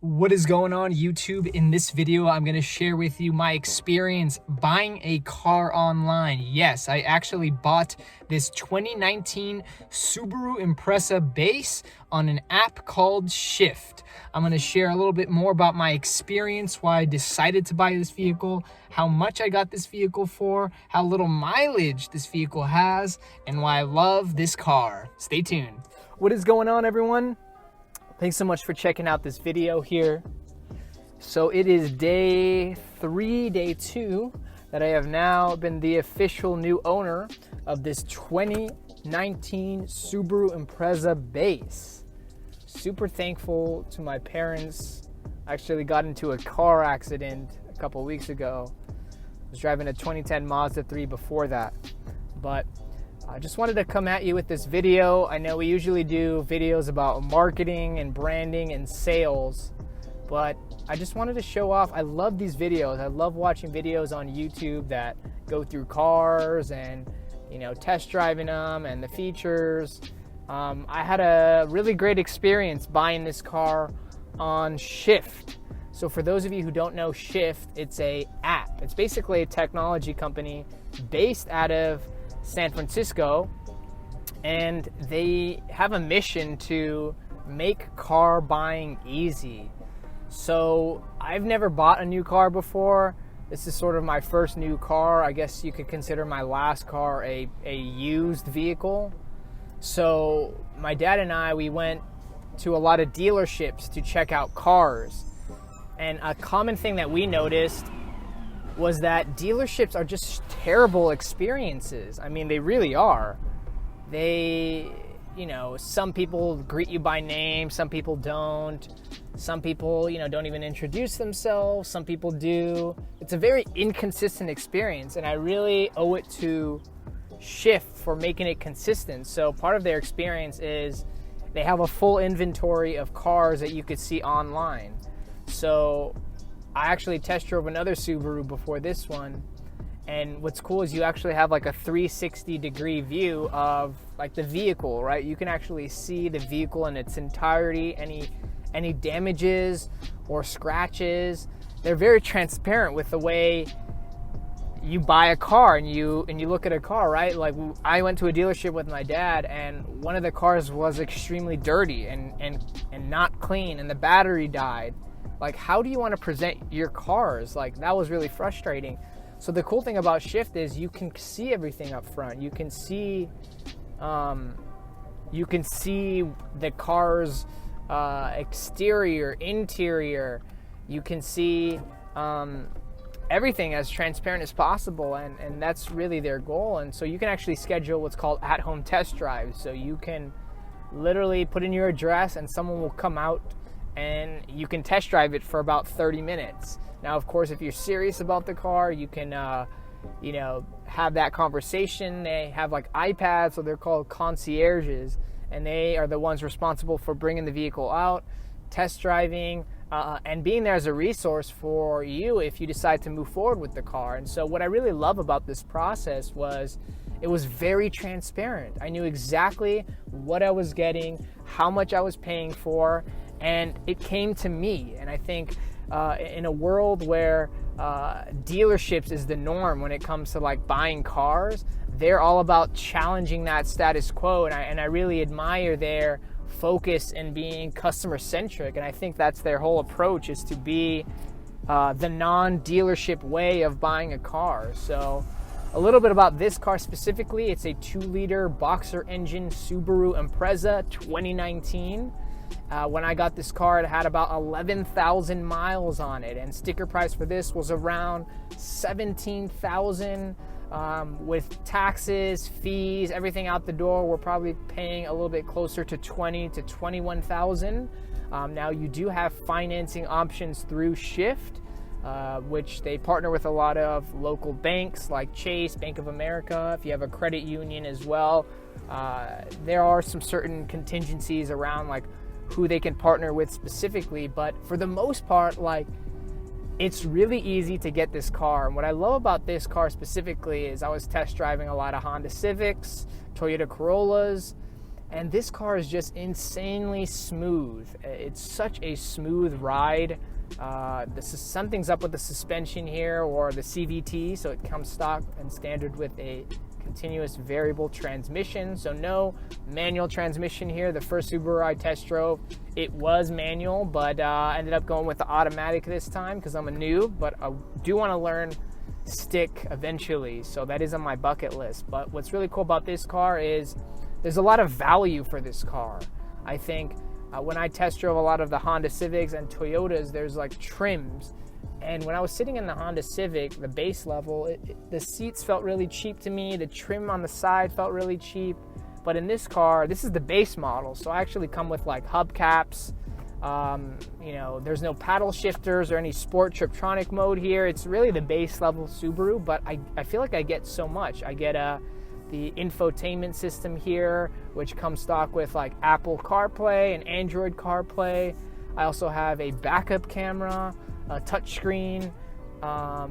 What is going on YouTube? In this video, I'm going to share with you my experience buying a car online. Yes, I actually bought this 2019 Subaru Impreza base on an app called Shift. I'm going to share a little bit more about my experience, why I decided to buy this vehicle, how much I got this vehicle for, how little mileage this vehicle has, and why I love this car. Stay tuned. What is going on, everyone? Thanks so much for checking out this video here. So it is day 2 that I have now been the official new owner of this 2019 Subaru Impreza base. Super thankful to my parents. I actually got into a car accident a couple weeks ago. I was driving a 2010 Mazda 3 before that. But I just wanted to come at you with this video. I know we usually do videos about marketing and branding and sales, but I just wanted to show off. I love these videos. I love watching videos on YouTube that go through cars and, test driving them and the features. I had a really great experience buying this car on Shift. So for those of you who don't know Shift, it's an app. It's basically a technology company based out of San Francisco, and they have a mission to make car buying easy. So I've never bought a new car before. This is sort of my first new car. I guess you could consider my last car a used vehicle. So my dad and I, we went to a lot of dealerships to check out cars. And a common thing that we noticed was that dealerships are just terrible experiences. I mean, they really are. They, some people greet you by name, some people don't. Some people, don't even introduce themselves, some people do. It's a very inconsistent experience, and I really owe it to Shift for making it consistent. So part of their experience is they have a full inventory of cars that you could see online. So I actually test drove another Subaru before this one, and what's cool is you actually have like a 360-degree view of like the vehicle, right? You can actually see the vehicle in its entirety, any damages or scratches. They're very transparent with the way you buy a car and you look at a car, right? Like I went to a dealership with my dad, and one of the cars was extremely dirty and not clean, and the battery died. Like, how do you want to present your cars? Like, that was really frustrating. So the cool thing about Shift is you can see everything up front. You can see the car's exterior, interior. You can see everything as transparent as possible, and that's really their goal. And so you can actually schedule what's called at-home test drives. So you can literally put in your address, and someone will come out and you can test drive it for about 30 minutes. Now, of course, if you're serious about the car, you can, have that conversation. They have like iPads, so they're called concierges, and they are the ones responsible for bringing the vehicle out, test driving, and being there as a resource for you if you decide to move forward with the car. And so what I really love about this process was it was very transparent. I knew exactly what I was getting, how much I was paying for, and it came to me. And I think in a world where dealerships is the norm when it comes to like buying cars, they're all about challenging that status quo. And I really admire their focus and being customer centric. And I think that's their whole approach, is to be the non-dealership way of buying a car. So a little bit about this car specifically. It's a 2-liter boxer engine Subaru Impreza 2019. When I got this car, it had about 11,000 miles on it, and sticker price for this was around $17,000. With taxes, fees, everything out the door, we're probably paying a little bit closer to $20,000 to $21,000. Now you do have financing options through Shift, which they partner with a lot of local banks like Chase, Bank of America. If you have a credit union as well, there are some certain contingencies around like who they can partner with specifically, but for the most part, like, it's really easy to get this car. And what I love about this car specifically is I was test driving a lot of Honda Civics, Toyota Corollas, And this car is just insanely smooth. It's such a smooth ride. Something's up with the suspension here, or the CVT, so it comes stock and standard with a continuous variable transmission, so no manual transmission here. The first Subaru I test drove, it was manual, but I ended up going with the automatic this time because I'm a noob, but I do want to learn stick eventually, so that is on my bucket list. But what's really cool about this car is there's a lot of value for this car. I think when I test drove a lot of the Honda Civics and Toyotas, there's like trims. And when I was sitting in the Honda Civic, the base level, the seats felt really cheap to me. The trim on the side felt really cheap. But in this car, this is the base model, so I actually come with like hubcaps. There's no paddle shifters or any sport Triptronic mode here. It's really the base level Subaru, but I feel like I get so much. I get the infotainment system here, which comes stock with like Apple CarPlay and Android CarPlay. I also have a backup camera, a touchscreen. I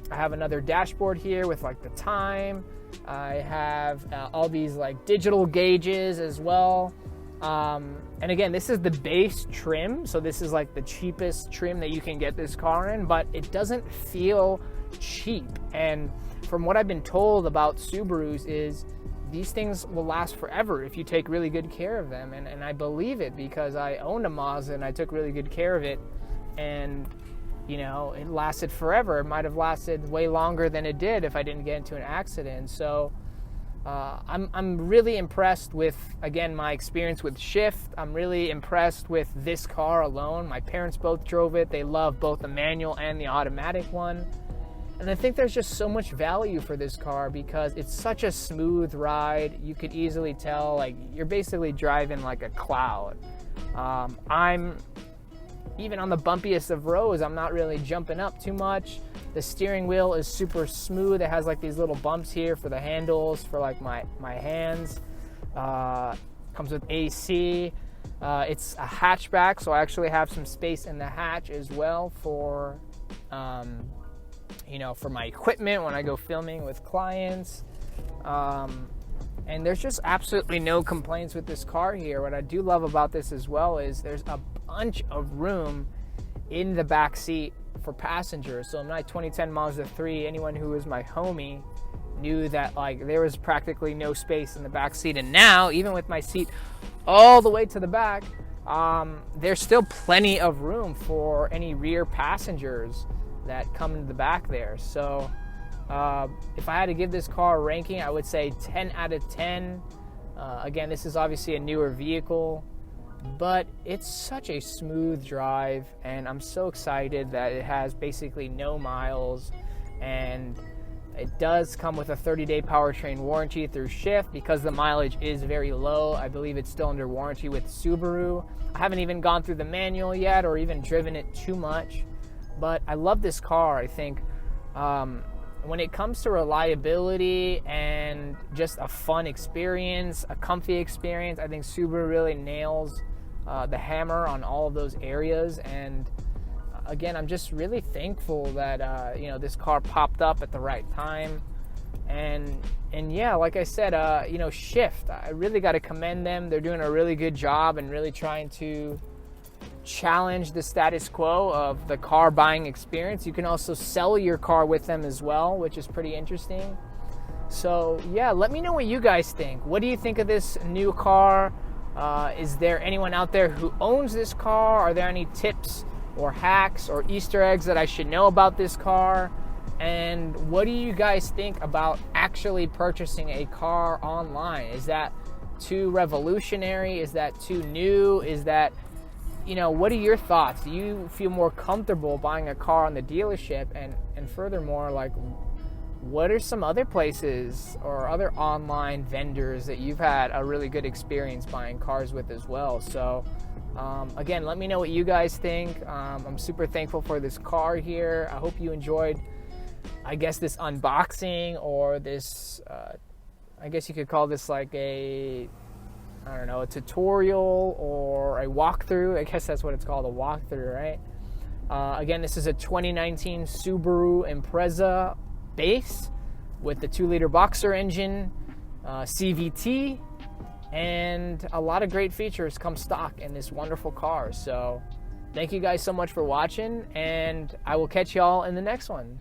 have another dashboard here with like the time. I have all these like digital gauges as well. And again, this is the base trim, so this is like the cheapest trim that you can get this car in, but it doesn't feel cheap. And from what I've been told about Subarus is these things will last forever if you take really good care of them. And I believe it because I owned a Mazda and I took really good care of it. And it lasted forever. It might have lasted way longer than it did if I didn't get into an accident. So I'm really impressed with, again, my experience with Shift. I'm really impressed with this car alone. My parents both drove it. They love both the manual and the automatic one. And I think there's just so much value for this car because it's such a smooth ride. You could easily tell, like, you're basically driving like a cloud. Even on the bumpiest of roads, I'm not really jumping up too much. The steering wheel is super smooth. It has like these little bumps here for the handles, for like my hands. Comes with AC. It's a hatchback, so I actually have some space in the hatch as well for, for my equipment when I go filming with clients. And there's just absolutely no complaints with this car here. What I do love about this as well is there's a bunch of room in the back seat for passengers. So in my 2010 Mazda 3, anyone who was my homie knew that like there was practically no space in the back seat. And now, even with my seat all the way to the back, there's still plenty of room for any rear passengers that come into the back there. So if I had to give this car a ranking, I would say 10 out of 10. Again, this is obviously a newer vehicle, but it's such a smooth drive, and I'm so excited that it has basically no miles, and it does come with a 30-day powertrain warranty through Shift because the mileage is very low. I believe it's still under warranty with Subaru. I haven't even gone through the manual yet or even driven it too much, but I love this car. I think when it comes to reliability and just a fun experience, a comfy experience, I think Subaru really nails the hammer on all of those areas. And again, I'm just really thankful that this car popped up at the right time. And yeah, like I said, Shift, I really got to commend them. They're doing a really good job and really trying to challenge the status quo of the car buying experience. You can also sell your car with them as well, which is pretty interesting. So yeah, let me know what you guys think. What do you think of this new car? Is there anyone out there who owns this car? Are there any tips or hacks or Easter eggs that I should know about this car? And what do you guys think about actually purchasing a car online? Is that too revolutionary? Is that too new? Is that, what are your thoughts? Do you feel more comfortable buying a car on the dealership? And furthermore, like, what are some other places or other online vendors that you've had a really good experience buying cars with as well? So again, let me know what you guys think. I'm super thankful for this car here. I hope you enjoyed, I guess, this unboxing, or this, I guess you could call this like a tutorial or a walkthrough. I guess that's what it's called, a walkthrough, right? Again, this is a 2019 Subaru Impreza base with the 2-liter boxer engine, CVT, and a lot of great features come stock in this wonderful car. So thank you guys so much for watching, and I will catch y'all in the next one.